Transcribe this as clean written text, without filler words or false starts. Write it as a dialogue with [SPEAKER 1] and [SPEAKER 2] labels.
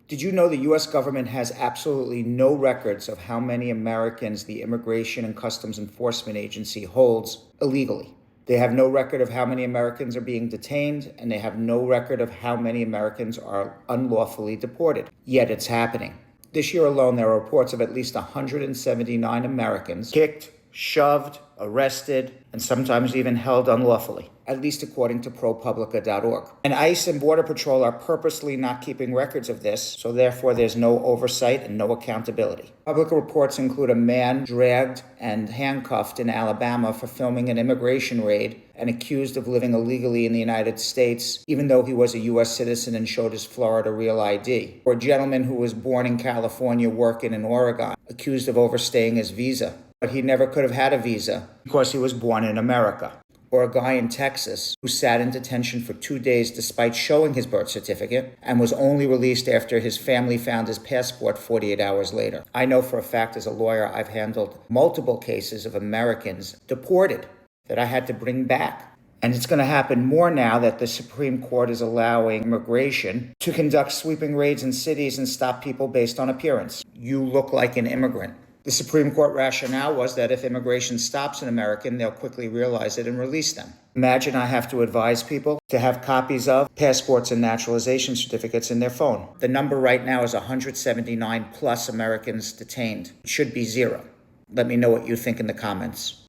[SPEAKER 1] Did you know the U.S. government has absolutely no records of how many Americans the Immigration and Customs Enforcement Agency holds illegally? They have no record of how many Americans are being detained, and they have no record of how many Americans are unlawfully deported. Yet it's happening. This year alone, there are reports of at least 179 Americans kicked, shoved, arrested, and sometimes even held unlawfully, at least according to ProPublica.org. And ICE and Border Patrol are purposely not keeping records of this, so therefore there's no oversight and no accountability. Public reports include a man dragged and handcuffed in Alabama for filming an immigration raid and accused of living illegally in the United States, even though he was a U.S. citizen and showed his Florida real ID. Or a gentleman who was born in California working in Oregon, accused of overstaying his visa. But he never could have had a visa because he was born in America. Or a guy in Texas who sat in detention for 2 days despite showing his birth certificate and was only released after his family found his passport 48 hours later. I know for a fact as a lawyer I've handled multiple cases of Americans deported that I had to bring back. And it's going to happen more now that the Supreme Court is allowing immigration to conduct sweeping raids in cities and stop people based on appearance. You look like an immigrant. The Supreme Court rationale was that if immigration stops an American, they'll quickly realize it and release them. Imagine I have to advise people to have copies of passports and naturalization certificates in their phone. The number right now is 179 plus Americans detained. It should be 0. Let me know what you think in the comments.